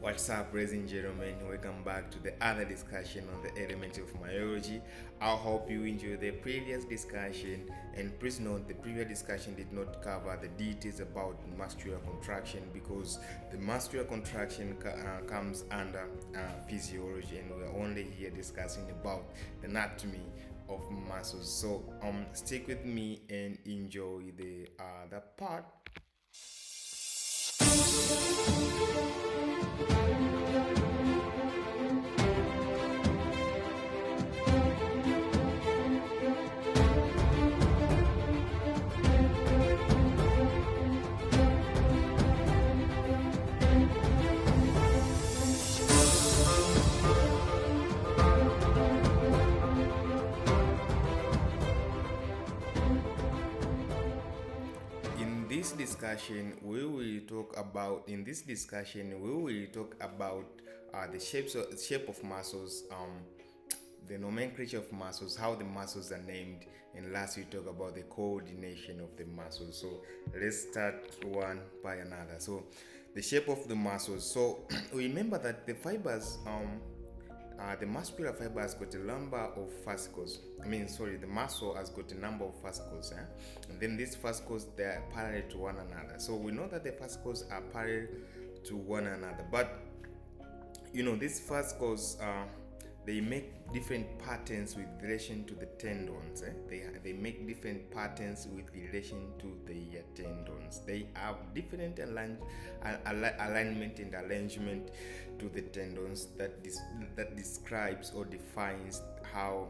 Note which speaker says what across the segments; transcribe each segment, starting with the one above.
Speaker 1: What's up, ladies and gentlemen? Welcome back to the other discussion on the element of myology. I hope you enjoyed the previous discussion, and please note the previous discussion did not cover the details about muscular contraction because the muscular contraction comes under physiology, and we're only here discussing about the anatomy of muscles. So stick with me and enjoy the other part. In this discussion we will talk about the shape of muscles, the nomenclature of muscles, how the muscles are named, and last we talk about the coordination of the muscles. So let's start one by another. So the shape of the muscles. So remember that the fibers, the muscular fiber has got a number of fascicles. The muscle has got a number of fascicles, and then these fascicles, they are parallel to one another. So we know that the fascicles are parallel to one another, but these fascicles, they make different patterns with relation to the tendons. They make different patterns with relation to the tendons. They have different alignment and arrangement to the tendons that describes or defines how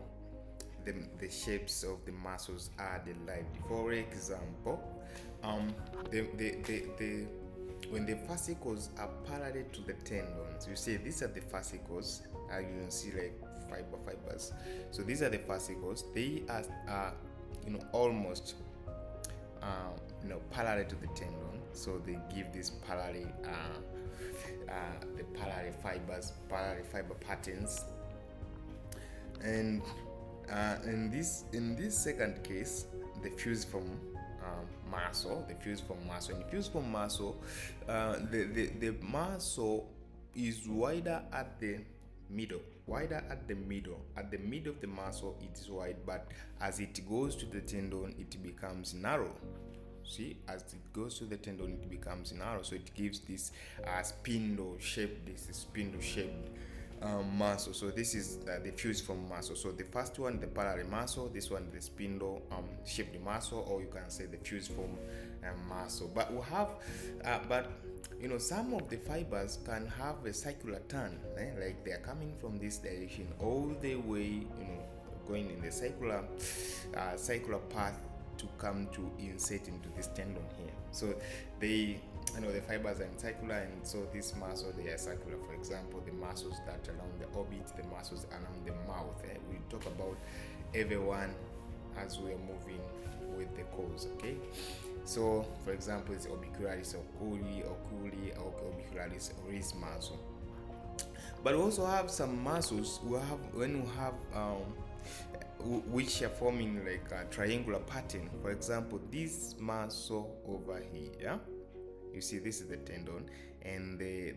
Speaker 1: the shapes of the muscles are derived. For example, when the fascicles are parallel to the tendons, you see these are the fascicles. You can see like fibers. So these are the fascicles. They are almost parallel to the tendon. So they give this parallel parallel fiber patterns. And in this second case, the fusiform muscle, the fusiform muscle, the muscle is wider at the middle. At the middle of the muscle it is wide, but as it goes to the tendon it becomes narrow. See, as it goes to the tendon it becomes narrow, so it gives this spindle shape, muscle. So this is the fusiform muscle. So the first one, the parallel muscle, this one the spindle shaped muscle, or you can say the fusiform muscle. But we have some of the fibers can have a circular turn, like they are coming from this direction all the way, going in the circular path to come to insert into this tendon here. So the fibers are circular, and so this muscle, they are circular. For example, the muscles that around the orbit, the muscles around the mouth. We talk about everyone as we are moving with the course. Okay, so for example, it's orbicularis oculi, or orbicularis oris muscle. But we also have some muscles which are forming like a triangular pattern. For example, this muscle over here, you see this is the tendon, and the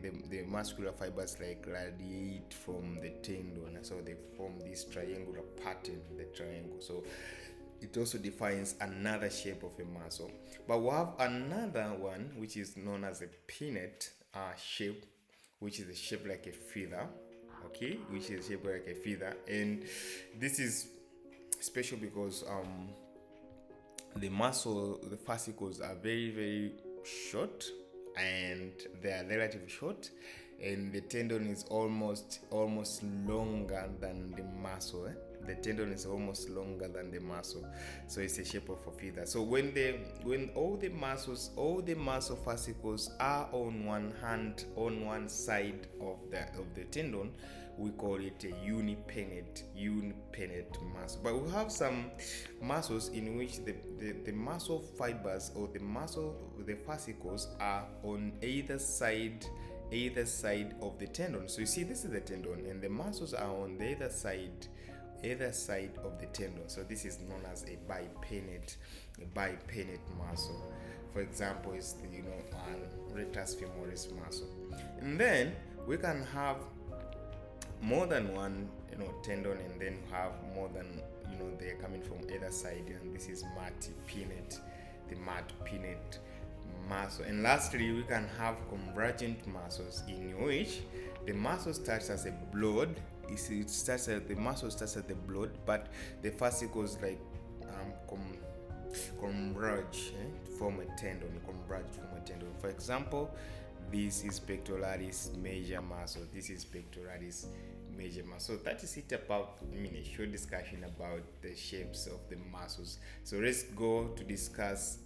Speaker 1: muscular fibers like radiate from the tendon, so they form this triangular pattern, the triangle. So it also defines another shape of a muscle. But we have another one which is known as a pennate shape, which is a shape like a feather. Okay, which is shaped like a feather, and this is special because the fascicles are very, very short, and they are relatively short, and the tendon is almost longer than the muscle. The tendon is almost longer than the muscle, so it's a shape of a feather. So when all the muscle fascicles are on one side of the tendon, we call it a unipennate muscle. But we have some muscles in which the muscle fibers, or the fascicles, are on either side of the tendon. So you see, this is the tendon, and the muscles are on the other side of the tendon. So this is known as a bipennate muscle. For example, it's the rectus femoris muscle. And then we can have more than one, tendon, and then have more than, they're coming from either side, and this is pennate, the pennate muscle. And lastly, we can have convergent muscles, in which the muscle starts as a blood. The muscle starts at the blood, but the fascicles like converge to form a tendon. For example, this is pectoralis major muscle. This is pectoralis major muscle. So that is it about, a short discussion about the shapes of the muscles. So let's go to discuss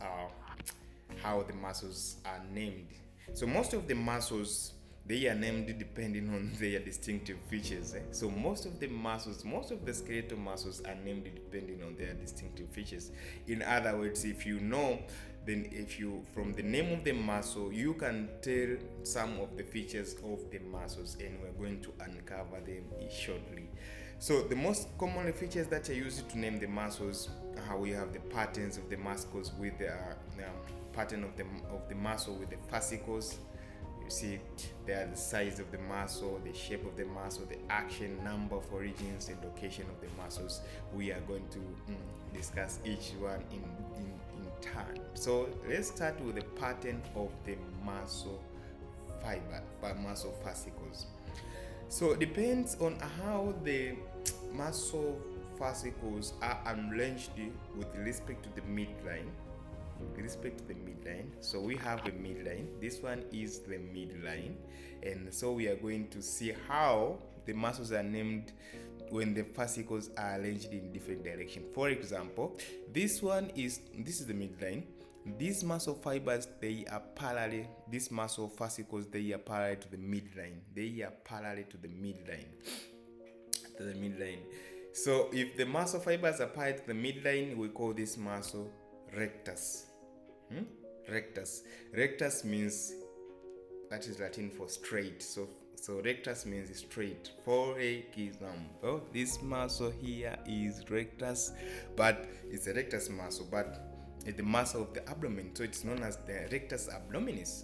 Speaker 1: how the muscles are named. So most of the muscles, they are named depending on their distinctive features. So most of the skeletal muscles are named depending on their distinctive features. In other words, if you know, then from the name of the muscle, you can tell some of the features of the muscles, and we're going to uncover them shortly. So the most common features that are used to name the muscles, we have the patterns of the muscles with the pattern of the muscle with the fascicles. You see, they are the size of the muscle, the shape of the muscle, the action, number of origins, and location of the muscles. We are going to discuss each one in turn. So let's start with the pattern of the muscle fiber, muscle fascicles. So it depends on how the muscle fascicles are arranged with respect to the midline. So we have a midline. This one is the midline, and so we are going to see how the muscles are named when the fascicles are arranged in different directions. For example, this is the midline. These muscle fibers, they are parallel. These muscle fascicles, they are parallel to the midline. So if the muscle fibers are parallel to the midline, we call this muscle rectus. Rectus means, that is Latin for straight. So rectus means straight. For example, this muscle here is rectus, but it's a rectus muscle, but it's the muscle of the abdomen, so it's known as the rectus abdominis.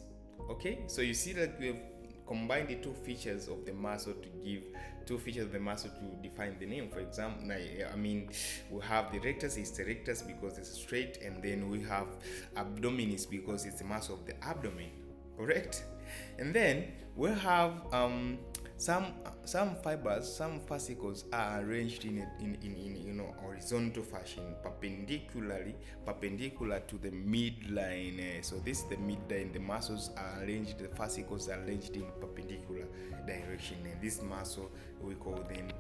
Speaker 1: Okay, so you see that we have combined the two features of the muscle to give two features of the muscle to define the name. For example, we have the rectus, it's the rectus because it's straight, and then we have abdominis because it's the muscle of the abdomen, correct? And then we have some fibers, some fascicles are arranged in horizontal fashion, perpendicular to the midline. So this is the midline. The muscles are arranged, the fascicles are arranged in perpendicular direction, and this muscle we call them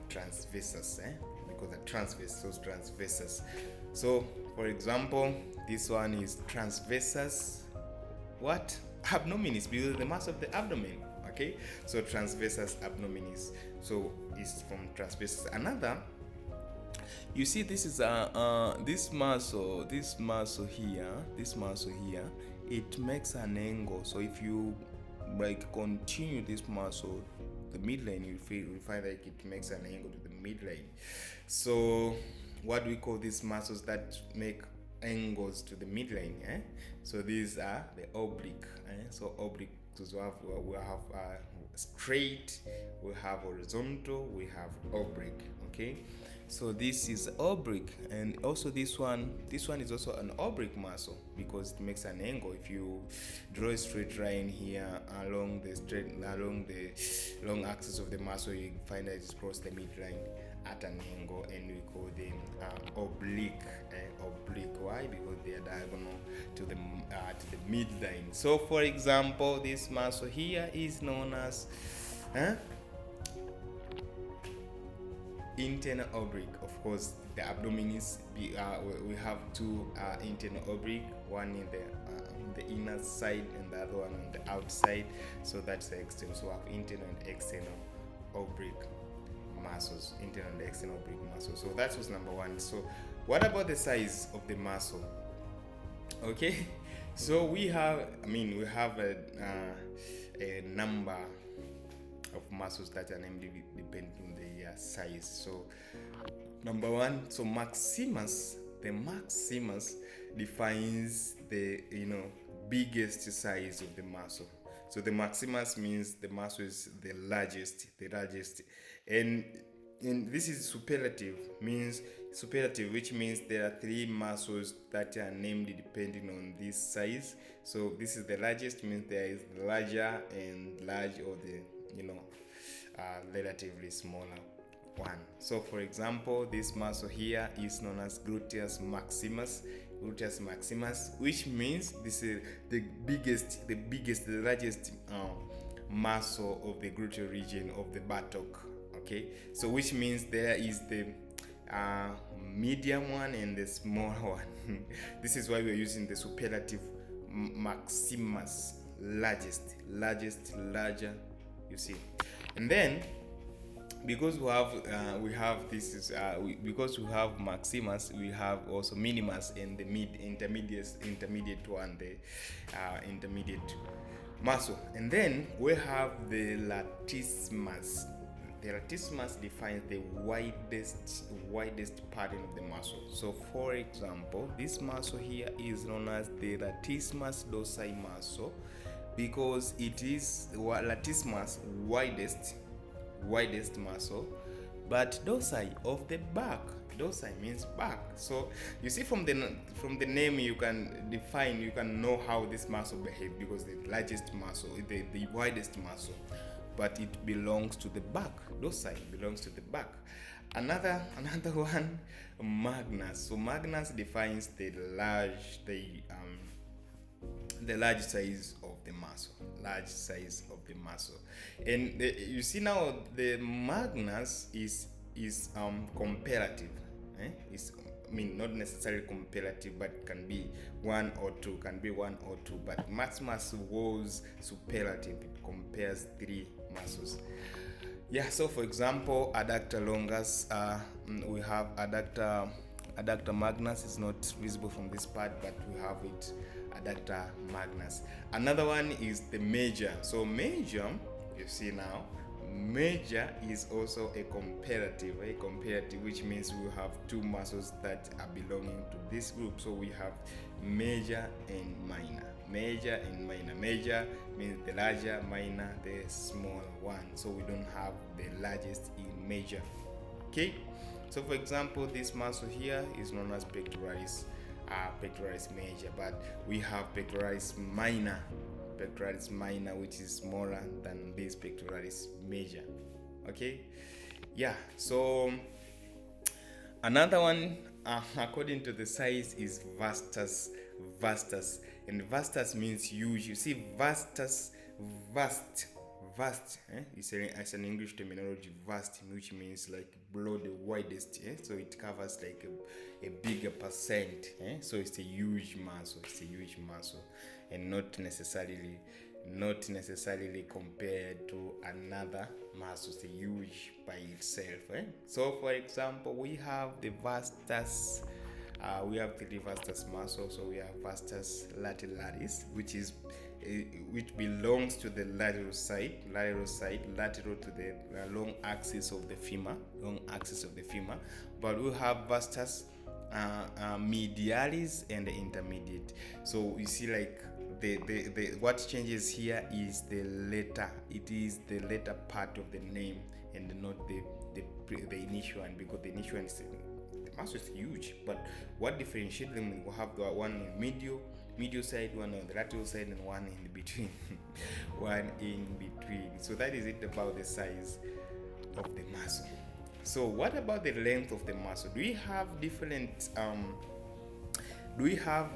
Speaker 1: transversus, because the transversus. So for example, this one is transversus abdominis, because the muscle of the abdomen. Okay, so transversus abdominis. So it's from transversus. Another, you see, this is this muscle here, it makes an angle. So if you continue this muscle, the midline, you find that it makes an angle to the midline. So what do we call these muscles that make angles to the midline? So these are the oblique. So oblique. So we have straight, we have horizontal, we have oblique. Okay, so this is oblique, and also this one is also an oblique muscle because it makes an angle. If you draw a straight line here along the long axis of the muscle, you find that it's across the midline at an angle, and we call them oblique. Why? Because they are diagonal to the midline. So for example, this muscle here is known as internal oblique. Of course, the abdominis, we have two internal oblique, one in the inner side and the other one on the outside. So that's the external. So we have internal and external oblique muscles, internal and external oblique muscles. So that was number one. So what about the size of the muscle? Okay, so we have a number of muscles that are named depending on their size. So number one, so maximus, the maximus defines the biggest size of the muscle. So the maximus means the muscle is the largest, and this is superlative, which means there are three muscles that are named depending on this size. So this is the largest, means there is larger and large, or the relatively smaller one. So for example, this muscle here is known as gluteus maximus, which means this is the largest muscle of the gluteal region of the buttock. Okay, so which means there is the medium one and the small one. This is why we're using the superlative maximus, larger, you see. And then because because we have maximus, we have also minimus and the intermediate one, the intermediate muscle. And then we have the latissimus. The latissimus defines the widest part of the muscle. So for example, this muscle here is known as the latissimus dorsi muscle because it is latissimus widest muscle, but dorsi of the back. Dorsi means back. So you see from the name you can know how this muscle behaves, because the largest muscle, the widest muscle, but it belongs to the back. Dorsi belongs to the back. Another one, magnus. So magnus defines the large size of the muscle, and you see now the magnus is comparative. It's, not necessarily comparative, but can be one or two, but maximus was superlative. It compares three muscles. Yeah, so for example, adductor longus, we have adductor magnus. Is not visible from this part, but we have it, adductor magnus. Another one is the major. So major, you see now, major is also a comparative, which means we have two muscles that are belonging to this group. So we have major and minor. Major means the larger, minor the small one. So we don't have the largest in major. Okay, so for example, this muscle here is known as pectoralis major, but we have pectoralis minor, which is smaller than this pectoralis major. Okay, yeah. So another one, according to the size, is vastus, and vastus means huge. You see, vast. It's an English terminology, vast, which means like below the widest. So it covers like a bigger percent. So it's a huge muscle. And not necessarily compared to another muscle. It's huge by itself. So for example, we have the vastus. We have three vastus muscles. So we have vastus latillaris, which belongs to the lateral side, lateral to the long axis of the femur. But we have vastus medialis and the intermediate. So you see, like the what changes here is the letter. It is the letter part of the name and not the initial one, because the initial one is, the muscle is huge. But what differentiates them? We have the one in medial side, one on the lateral side, and one in between. So that is it about the size of the muscle. So what about the length of the muscle? Do we have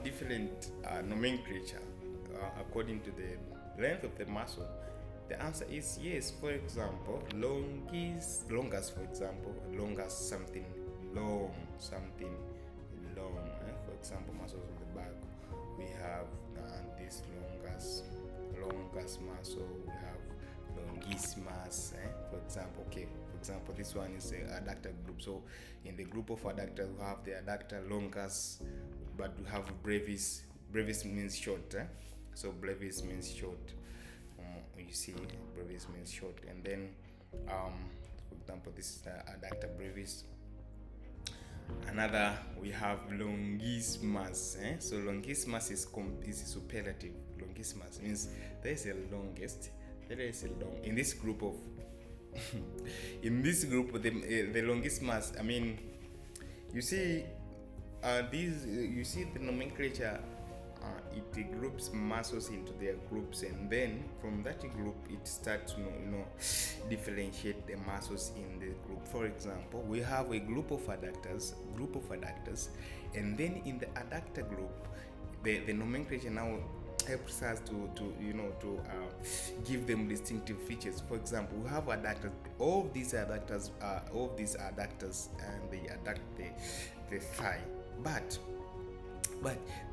Speaker 1: different nomenclature according to the length of the muscle? The answer is yes. For example, longus, for example, something long. For example, muscles of the back, we have this longus muscle. We have longissimus. For example, this one is the adductor group. So in the group of adductors, we have the adductor longus, but we have brevis. Brevis means short. So brevis means short. You see, brevis means short. And then, for example, this is the adductor brevis. Another, we have longissimus. So longissimus is superlative. Longissimus means there is a longest, there is a long. In this group of in this group, the longissimus, I mean, you see, you see the nomenclature, it groups muscles into their groups, and then from that group it starts to differentiate the muscles in the group. For example, we have a group of adductors, and then in the adductor group, the nomenclature now helps us to give them distinctive features. For example, we have adductors. All these adductors and they adduct the thigh, but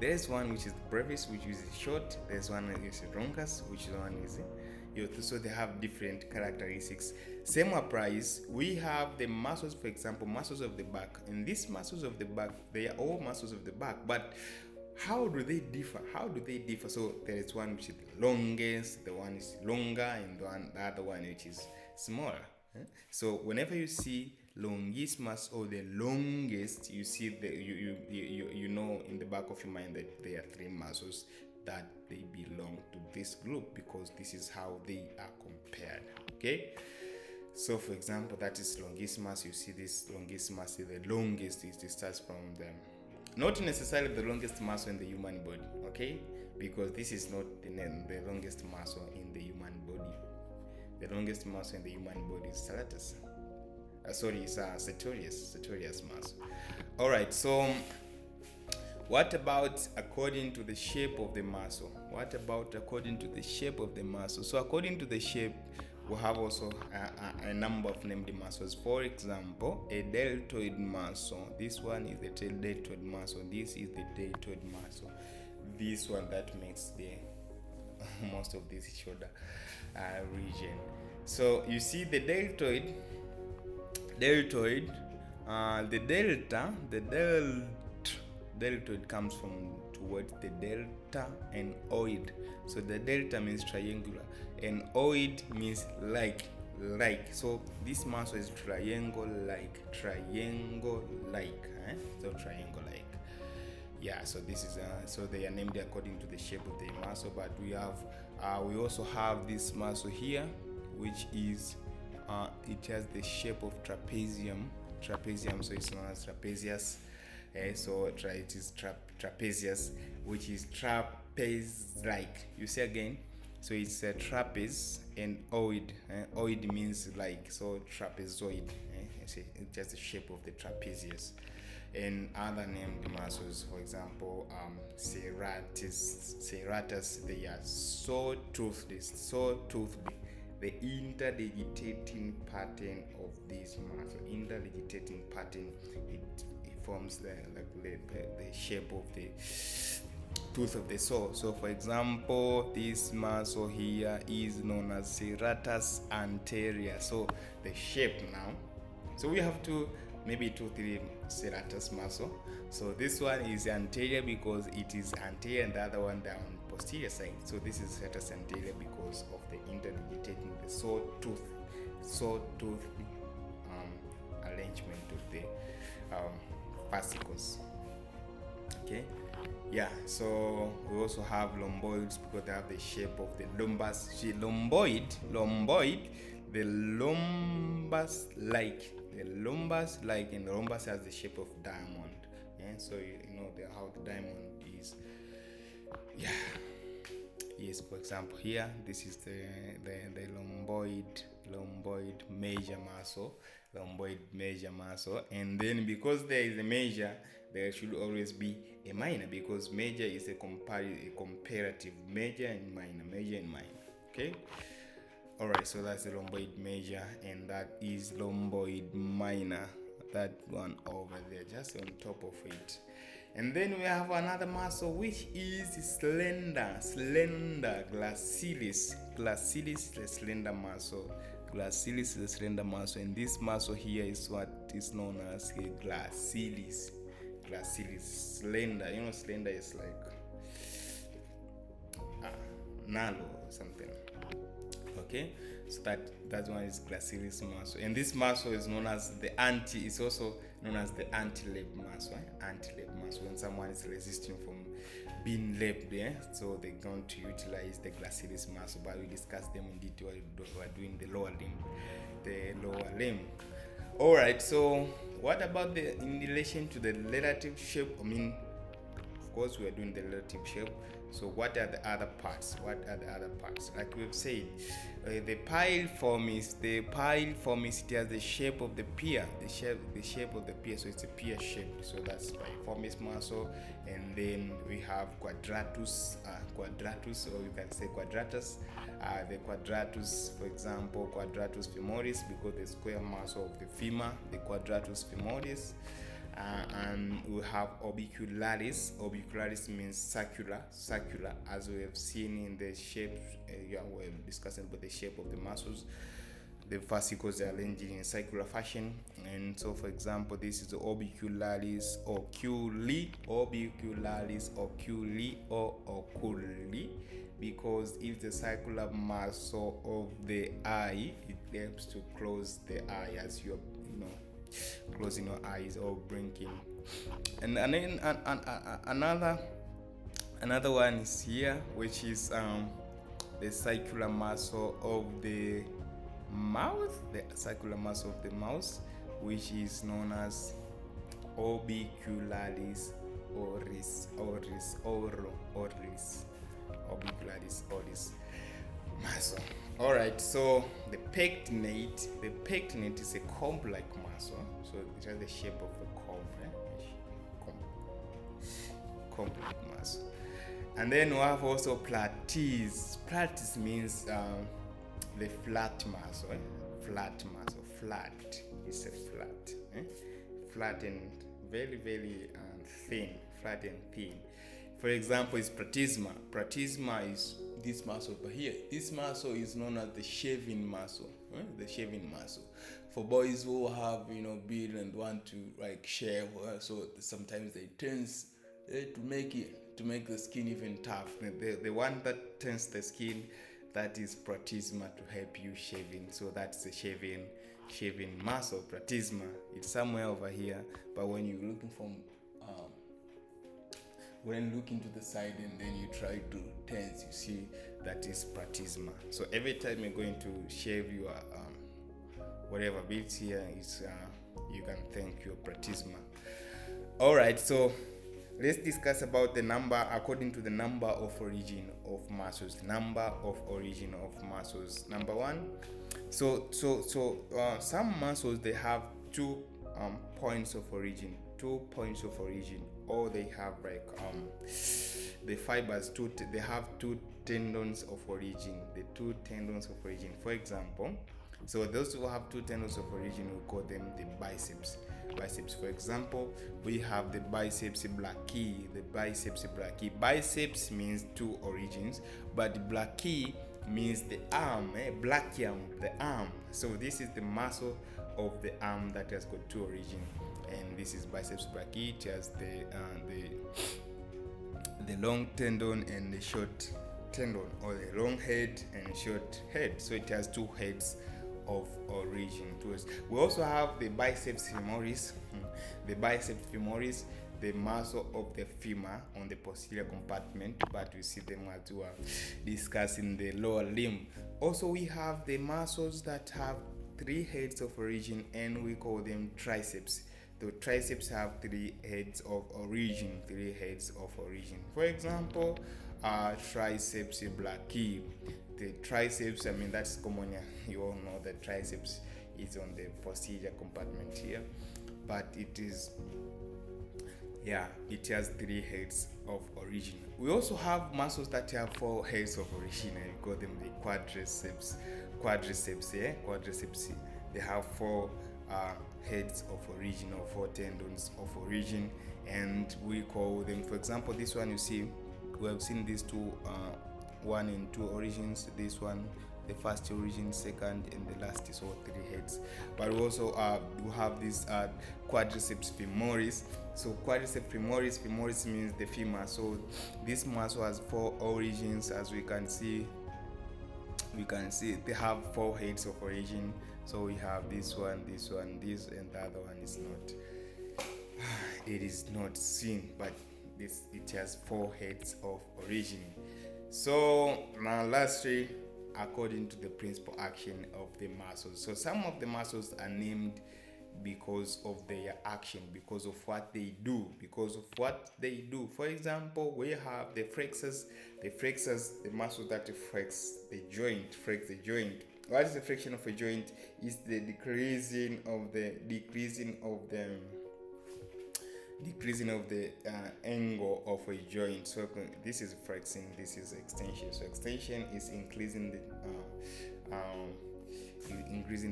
Speaker 1: there's one which is the brevis, which is short. There's one which is the longest, which is one is so they have different characteristics. Same applies. We have the muscles, for example, muscles of the back, and these muscles of the back, they are all muscles of the back, but how do they differ? So there is one which is the longest, the one is longer, and the other one which is smaller. So whenever you see longissimus or the longest, you see you know in the back of your mind that there are three muscles that they belong to this group, because this is how they are compared. Okay, so for example, that is longissimus. You see this longissimus, the longest it starts from them, not necessarily the longest muscle in the human body, okay, because this is not the longest muscle in the human body. The longest muscle in the human body is serratus. It's sartorius muscle. All right, so what about according to the shape of the muscle? So according to the shape, we have also a number of named muscles. For example, a deltoid muscle. This one is the deltoid muscle. This is the deltoid muscle. This one that makes the most of this shoulder region. So you see the deltoid, the deltoid comes from towards the delta and oid. So the delta means triangular and oid means like. So this muscle is triangle-like. So triangle-like. Yeah, so this is so they are named according to the shape of the muscle. But we also have this muscle here, which is it has the shape of trapezium, so it's known as trapezius. So it is trapezius, which is trapeze-like. You see again, so it's a trapeze and oid. Oid means like, so trapezoid. It's just the shape of the trapezius. And other named muscles, for example, serratus, they are so toothed. The interdigitating pattern of this muscle, it forms the shape of the tooth of the saw. So for example, this muscle here is known as serratus anterior. So the shape now, so we have maybe 2-3 serratus muscle. So this one is anterior because it is anterior, and the other one down posterior side. So this is serratus anterior because of the interdigitating, the sawtooth arrangement of the fascicles. Okay, yeah. So we also have lomboids because they have the shape of the lumbus. See, lomboid, the lumbus like, and the lumbus has the shape of diamond. Yeah, so you know how the diamond is. Yeah. Yes, for example, here this is the lomboid major muscle, and then because there is a major, there should always be a minor, because major is a comparative, major and minor. Okay. All right, so that's the lomboid major, and that is lomboid minor, that one over there, just on top of it. And then we have another muscle which is slender, gracilis, the slender muscle. Gracilis is the slender muscle, and this muscle here is what is known as a gracilis. Slender, slender is like narrow or something. Okay, So that one is gracilis muscle, and this muscle is known as the it's also known as the anti-lap muscle. Anti-lap muscle, when someone is resisting from being lapped, so they're going to utilize the gracilis muscle. But we discuss them in detail while we're doing the lower limb. All right. So what about in relation to the relative shape? I mean, of course, we are doing the relative shape. So what are the other parts? Like we've said, the piliformis. It has the shape of the pear. The shape of the pear. So it's a pear shape. So that's piliformis muscle. And then we have quadratus, or you can say quadratus. The quadratus, for example, quadratus femoris, because the square muscle of the femur, the quadratus femoris. And we have orbicularis. Orbicularis means circular, as we have seen in the shape. We're discussing about the shape of the muscles. The fascicles are arranged in circular fashion, and so, for example, this is the orbicularis oculi, or oculi, because it's the circular muscle of the eye. It helps to close the eye as you're closing your eyes or blinking. And then another one is here, which is the circular muscle of the mouth, which is known as orbicularis oris muscle. All right, so the pectinate is a comb-like muscle, so it has the shape of a comb-like muscle. And then we have also platees. Platees means the flat muscle. It's a flat and very, very thin. For example, is platysma. Platysma is this muscle over here. This muscle is known as the shaving muscle. The shaving muscle. For boys who have beard and want to shave, so sometimes they tense to make the skin even tough. The one that tense the skin, that is platysma, to help you shaving. So that's the shaving muscle, platysma. It's somewhere over here, but when you're looking to the side and then you try to tense, you see that is platysma. So every time you're going to shave your whatever bits here, is you can thank your platysma. All right, so let's discuss about the number according to the number of origin of muscles. Number one. So some muscles, they have 2 points of origin. Or they have the fibers. They have 2 tendons of origin. The 2 tendons of origin. For example, so those who have 2 tendons of origin, we call them the biceps. For example, we have the biceps brachii. Biceps means 2 origins, but brachii means the arm, brachium, the arm. So this is the muscle of the arm that has got 2 origins, and this is biceps brachii. It has the long tendon and the short tendon, or the long head and short head. So it has 2 heads of origin. We also have the biceps femoris. The muscle of the femur on the posterior compartment, but we see them as we are discussing the lower limb. Also, we have the muscles that have 3 heads of origin, and we call them triceps. The triceps have 3 heads of origin. For example, triceps brachii. The triceps, that's common. You all know the triceps is on the posterior compartment here, but it has 3 heads of origin. We also have muscles that have 4 heads of origin, and we call them the quadriceps. Quadriceps. They have 4 heads of origin, or 4 tendons of origin, and we call them, for example, this one, you see, we have seen these 2 1 and 2 origins. This one, the first origin, second, and the last is all 3 heads. But we also we have this quadriceps femoris. So quadriceps femoris means the femur. So this muscle has 4 origins, as we can see we can see they have 4 heads of origin. So we have this one, this, and the other one is not. It is not seen, but it has 4 heads of origin. So now lastly, according to the principal action of the muscles. So some of the muscles are named because of their action, because of what they do, For example, we have the flexors, the muscle that flex the joint, What is the flexion of a joint? Is the decreasing of the angle of a joint. So this is flexing, this is extension. So extension is increasing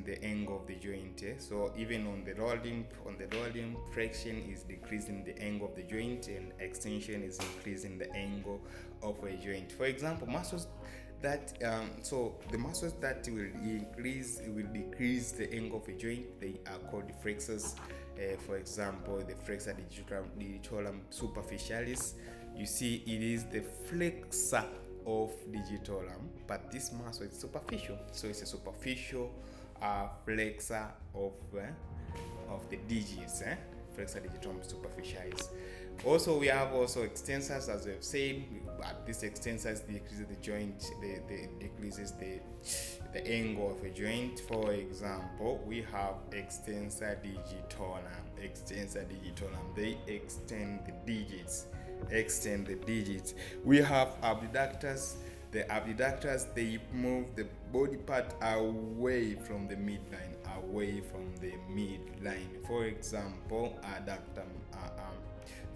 Speaker 1: the angle of the joint. So even on the lower limb, flexion is decreasing the angle of the joint, and extension is increasing the angle of a joint. For example, muscles that the muscles that will decrease the angle of a joint, they are called the flexors. For example, the flexor digitorum superficialis. You see, it is the flexor of digitorum, but this muscle is superficial, so it's a superficial flexor of the digits. Flexor digitorum superficialis. Also, we have extensors, as we have said, but this extensors decreases the joint, decreases the angle of a joint. For example, we have extensor digitorum. They extend the digits. We have abductors. The abductors, they move the body part away from the midline. For example,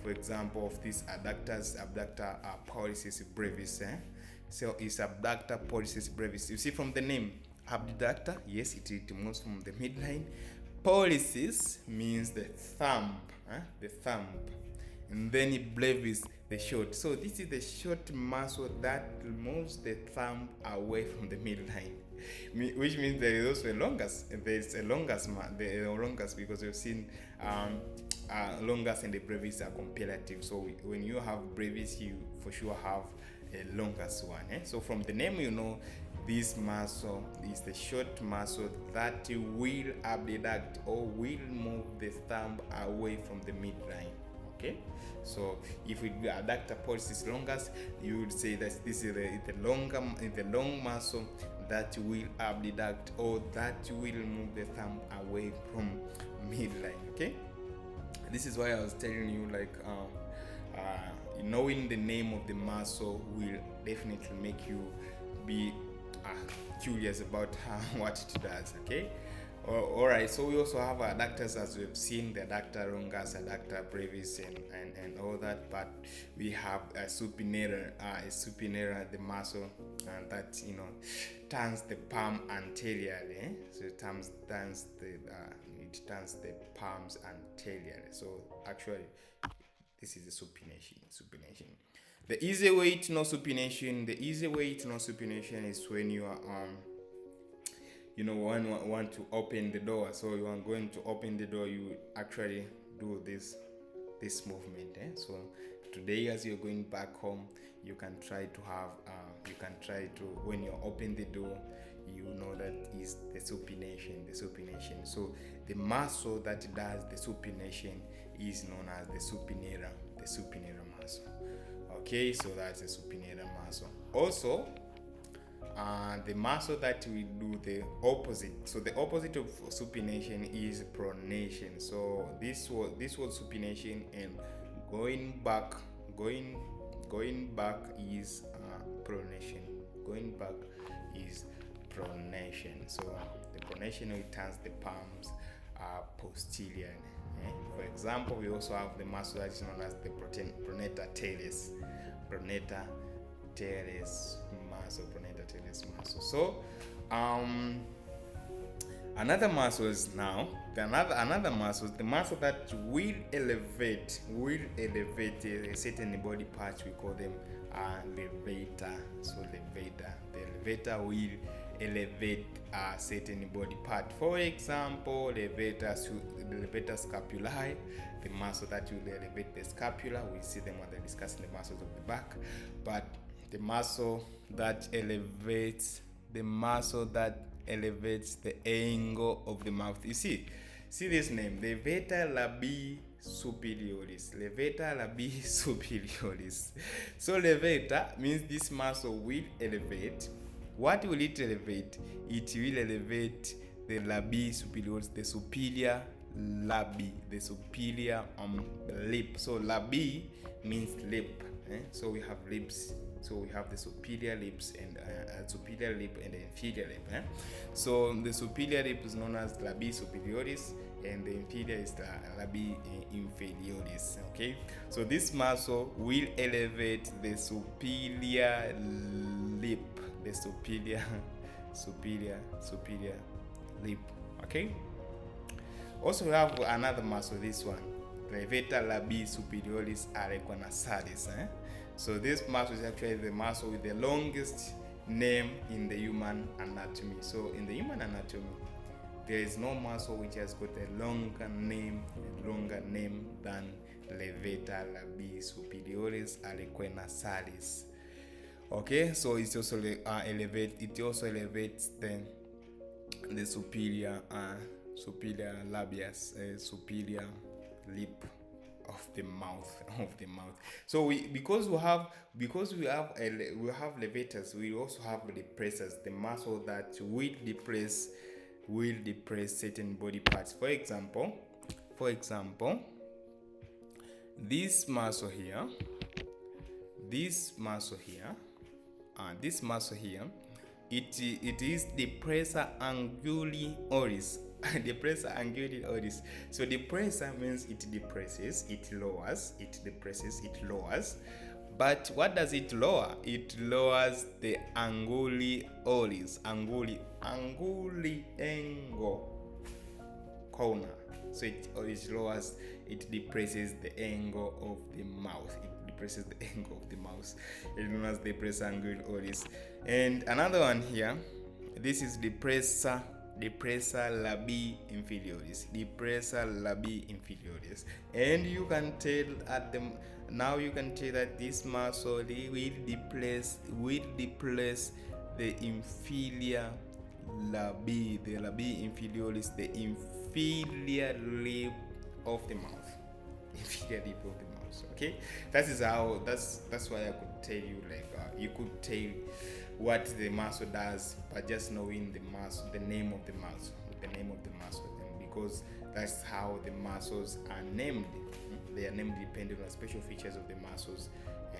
Speaker 1: of these adductors, abductor pollicis brevis. So it's abductor pollicis brevis. You see from the name, abductor, yes, it moves from the midline. Pollicis means the thumb, and then brevis, the short. So this is the short muscle that moves the thumb away from the midline, which means there is also a longus. There is a longus, because we've seen longus and the brevis are comparative. So when you have brevis, you for sure have a longus one. So from the name, you know, this muscle is the short muscle that will abduct or will move the thumb away from the midline. Okay, so if we do adductor pollicis longus, you would say that this is the long muscle that will abduct or that will move the thumb away from midline. Okay, this is why I was telling you, knowing the name of the muscle will definitely make you be curious about what it does. Okay. Alright, so we also have adductors, as we've seen, the adductor longus, adductor brevis, and all that. But we have a supinator, the muscle that turns the palm anteriorly. So it turns the palms anteriorly. So actually, this is the supination. The easy way to know supination is when you are want to open the door. So you are going to open the door, you actually do this movement. So today, as you're going back home, you can try to when you open the door, you know that is the supination. So the muscle that does the supination is known as the supinator muscle. Okay, so that's the supinator muscle. Also, the muscle that will do the opposite. So the opposite of supination is pronation. So this was supination, and going back is pronation. So the pronation, it turns the palms posterior. For example, we also have the muscle that is known as the pronator teres muscle. So another muscle is now another muscle, the muscle that will elevate a certain body part. We call them levator. So the levator will elevate a certain body part. For example, levator scapulae, the muscle that will elevate the scapula. We see them when they're discussing the muscles of the back. But the muscle that elevates the muscle that elevates the angle of the mouth. You see this name, levator labii superioris. Levator labii superioris. So levator means this muscle will elevate. What will it elevate? It will elevate the labii superioris, the superior labii, the superior lip. So labii means lip. So we have lips. So we have the superior lips and superior lip and the inferior lip. So the superior lip is known as labii superioris, and the inferior is the labii inferioris. Okay. So this muscle will elevate the superior lip, the superior lip. Okay. Also, we have another muscle. This one, levator labii superioris arequanasalis. So this muscle is actually the muscle with the longest name in the human anatomy. So in the human anatomy, there is no muscle which has got a longer name than levator labii superioris arequanasalis. Okay, so it also elevates the superior labius, superior lip of the mouth. So because we have levators, we also have depressors, the muscle that will depress certain body parts. For example, this muscle here, it is depressor anguli oris. Depressor anguli oris. So depressor means it depresses, it lowers, it depresses, it lowers. But what does it lower? It lowers the anguli oris, anguli angle corner. So it lowers, it depresses the angle of the mouth. It depresses the angle of the mouth. It known as depressor anguli oris. And another one here, this is depressor labii inferioris. And you can tell that this muscle will depress the inferior labii, the labii inferioris, the inferior lip of the mouth. Okay, that's why I could tell you, you could tell what the muscle does by just knowing the name of the muscle, and because that's how the muscles are named. They are named depending on special features of the muscles,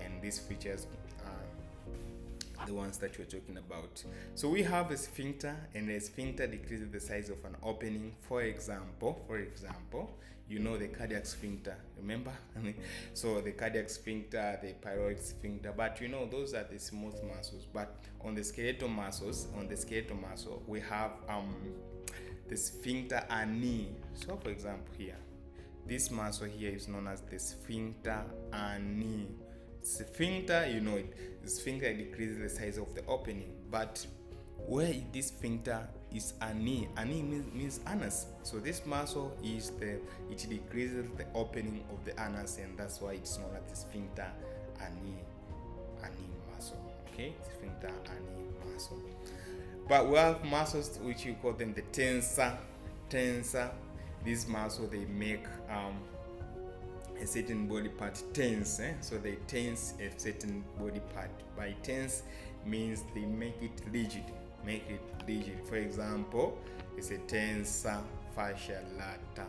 Speaker 1: and these features are the ones that we're talking about. So we have a sphincter, and a sphincter decreases the size of an opening. For example, you know the cardiac sphincter, remember? So the cardiac sphincter, the pyroid sphincter, but you know those are the smooth muscles. But on the skeletal muscle, we have the sphincter ani. So for example here, this muscle here is known as the sphincter ani. Sphincter, you know it. The sphincter decreases the size of the opening, but where this sphincter is ani means anus. So this muscle it decreases the opening of the anus, and that's why it's known as the sphincter ani muscle. Okay, sphincter ani muscle. But we have muscles which you call them the tensor. These muscles, they make a certain body part tense. So they tense a certain body part. By tense means they make it rigid. For example, it's a tensor fascia lata.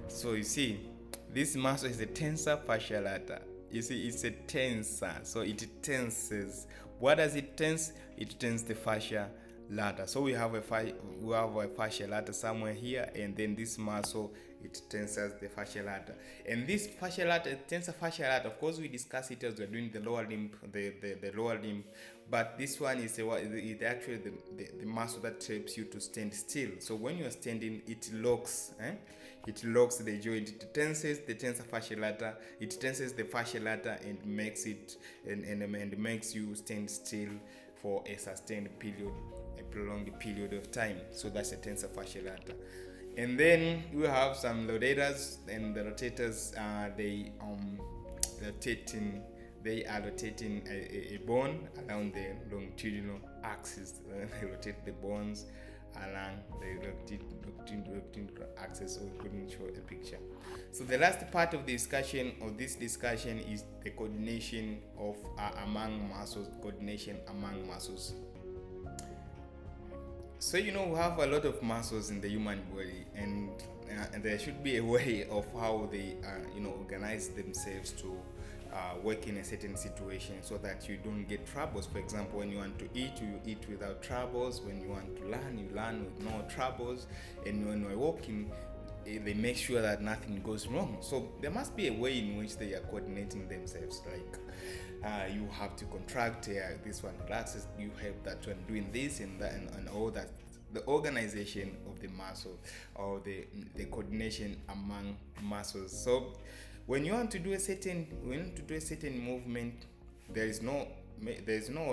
Speaker 1: So you see, this muscle is a tensor fascia lata. You see, it's a tensor, so it tenses. What does it tense? It tenses the fascia lata. So we have a fascia lata somewhere here, and then this muscle, it tenses the fascia lata. And this fascia lata, tensor fascia lata, of course we discuss it as we're doing the lower limb, the lower limb, but this one is actually the muscle that helps you to stand still. So when you're standing, it locks the joint. It tenses the tensor fascia lata. It tenses the fascia lata and makes it and makes you stand still for a sustained period, a prolonged period of time. So that's a tensor fascia lata. And then we have some rotators, and the rotators they rotate in they are rotating a bone around the longitudinal axis. They rotate the bones along the longitudinal axis, so we couldn't show a picture. So the last part of the discussion, is the coordination of among muscles. So we have a lot of muscles in the human body, and there should be a way of how they organize themselves to work in a certain situation, so that you don't get troubles. For example, when you want to eat, you eat without troubles. When you want to learn, you learn with no troubles. And when you're walking, they make sure that nothing goes wrong. So there must be a way in which they are coordinating themselves. Like you have to contract here, this one relaxes, you help that one doing this and that, and all that. The organization of the muscle, or the coordination among muscles. So when you want to do a certain movement, there is no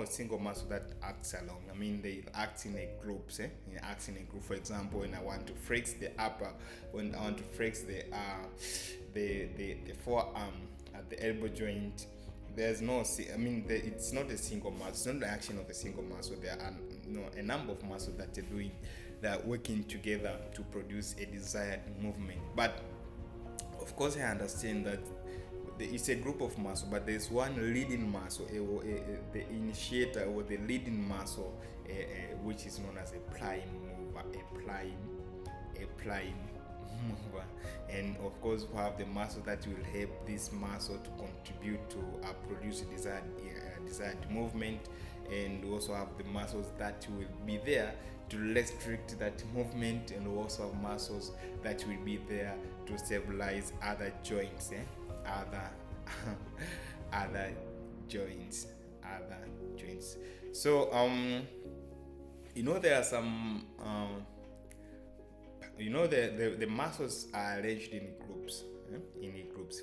Speaker 1: single muscle that acts along. I mean, they act in a group. It acts in a group. For example, when I want to flex the upper, when I want to flex the forearm at the elbow joint, there's no, it's not a single muscle. It's not the action of a single muscle. There are a number of muscles that are working together to produce a desired movement. But of course, I understand that it's a group of muscles, but there's one leading muscle, the initiator or the leading muscle, which is known as a prime mover, mover. And of course, we have the muscle that will help this muscle to contribute to produce a desired movement, and we also have the muscles that will be there to restrict that movement, and we also have muscles that will be there to stabilize other joints, other joints. So there are some the muscles are arranged in groups.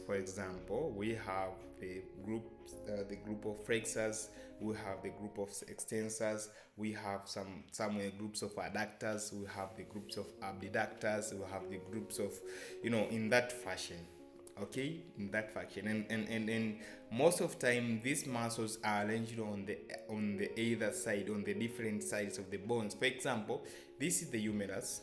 Speaker 1: For example, we have the group of flexors, we have the group of extensors, we have some groups of adductors, we have the groups of abductors, we have the groups of in that fashion. Okay, in that fashion, and most of time these muscles are arranged on the either side, on the different sides of the bones. For example, this is the humerus.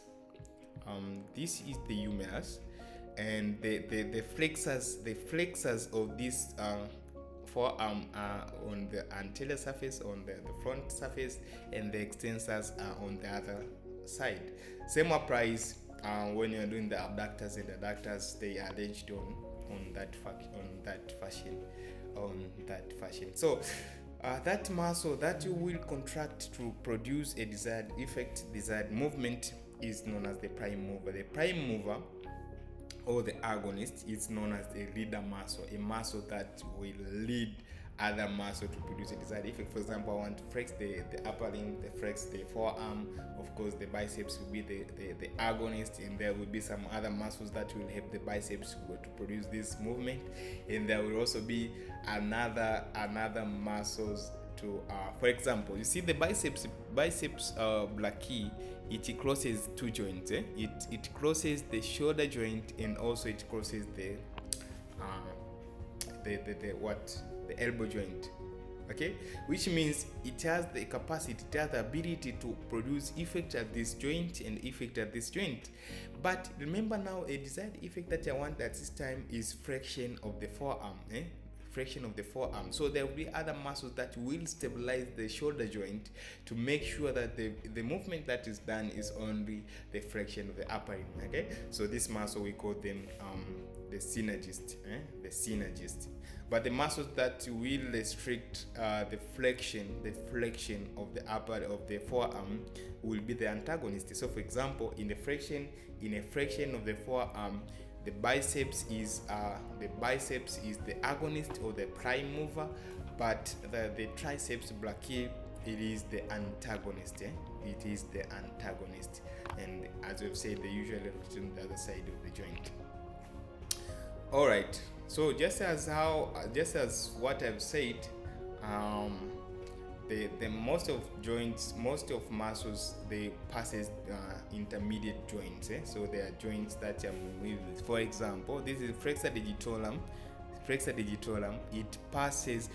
Speaker 1: And the flexors of this forearm are on the anterior surface, on the front surface, and the extensors are on the other side. Same applies when you're doing the abductors and adductors. They are arranged on that fashion. So that muscle that you will contract to produce a desired movement is known as the prime mover. The prime mover, or the agonist, is known as the leader muscle, a muscle that will lead other muscle to produce a desired effect. For example, I want to flex the upper limb, flex the forearm. Of course, the biceps will be the agonist, and there will be some other muscles that will help the biceps to produce this movement, and there will also be another muscles to for example, you see the biceps brachii, it crosses two joints. It crosses the shoulder joint, and also it crosses the elbow joint. Okay, which means it has the capacity, it has the ability to produce effect at this joint and effect at this joint. But remember now, a desired effect that I want at this time is flexion of the forearm. So there will be other muscles that will stabilize the shoulder joint to make sure that the movement that is done is only the flexion of the upper limb. Okay, so this muscle, we call them the synergist. But the muscles that will restrict the flexion of the upper of the forearm will be the antagonist. So for example, in a flexion of the forearm, the biceps is the agonist or the prime mover, but the triceps brachii, it is the antagonist. It is the antagonist, and as we've said, they usually rotate on the other side of the joint. All right. So just as what I've said, the most of muscles, they passes intermediate joints. So there are joints that are moved. For example, this is flexor digitorum. flexor digitorum, it flexes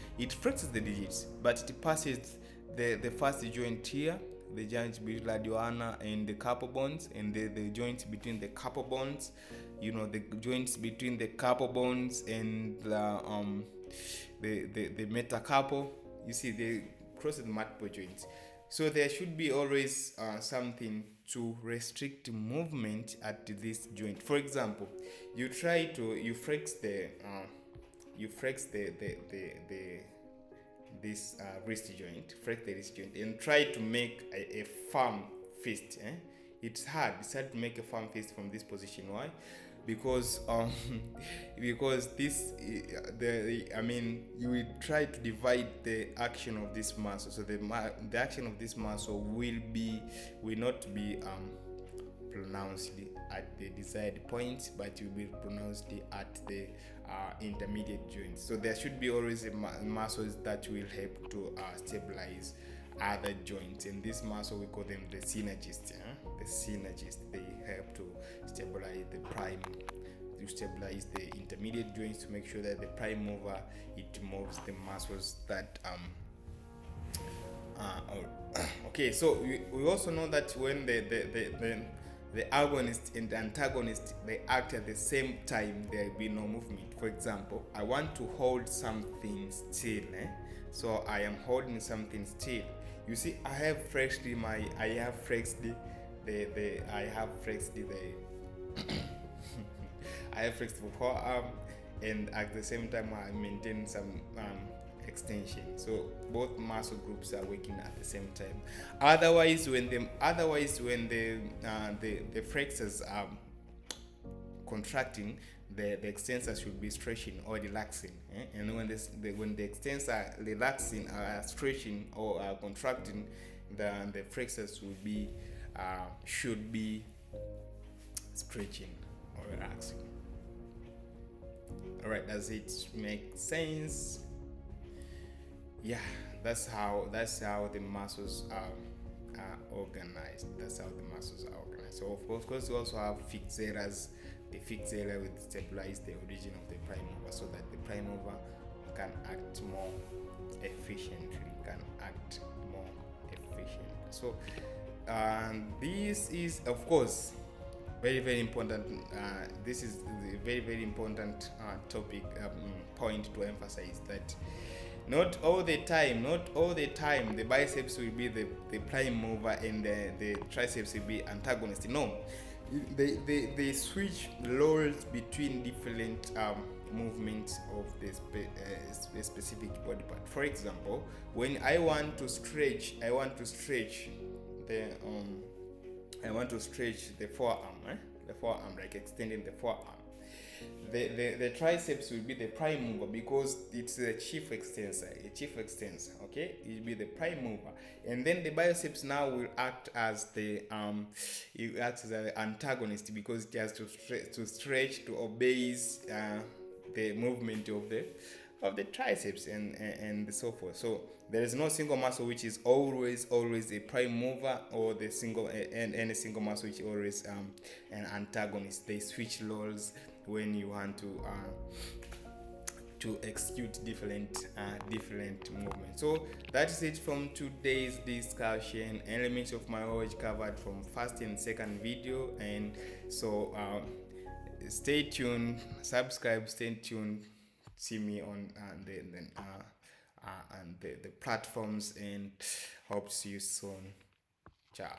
Speaker 1: the digits, but it passes the first joint here, the joint between radial ulna and the carpal bones, and the joints between the carpal bones, the joints between the carpal bones and the metacarpal. You see, they cross multiple joints. So there should be always something to restrict movement at this joint. For example, you flex this wrist joint, and try to make a firm fist. It's hard to make a firm fist from this position. Why? Because this you will try to divide the action of this muscle. So the action of this muscle will not be pronounced at the desired point, but will be pronounced at the intermediate joints. So there should be always muscles that will help to stabilize other joints, and this muscle we call them the synergists. The synergists, they help to stabilize the intermediate joints, to make sure that the prime mover, it moves the muscles that okay. So we also know that when the agonist and the antagonist, they act at the same time, there will be no movement. For example, I want to hold something still, so I am holding something still. You see, I have flexed the forearm, and at the same time I maintain some extension. So both muscle groups are working at the same time. Otherwise, when the flexors are contracting, the extensors should be stretching or relaxing. And when the extensors are relaxing, stretching, or contracting, the flexors should be stretching or relaxing. All right, does it make sense? Yeah, that's how the muscles are organized. So of course we also have fixators. The fixator will stabilize the origin of the prime mover, so that the prime mover can act more efficiently. So this is, of course, very, very important. This is a very, very important topic, point to emphasize, that not all the time the biceps will be the prime mover and the triceps will be antagonist. No, they switch roles between different movements of the specific body part. For example, when I want to stretch the forearm, like extending the forearm. The triceps will be the prime mover, because it's a chief extensor. Okay, it will be the prime mover, and then the biceps now will act as the antagonist, because it has to stretch to obey the movement of the triceps and so forth. So there is no single muscle which is always a prime mover, or any single muscle which is always an antagonist. They switch roles when you want to execute different movements. So that's it from today's discussion. Elements of myology covered from first and second video, and so stay tuned, subscribe, stay tuned, see me on the platforms, and hope to see you soon. Ciao.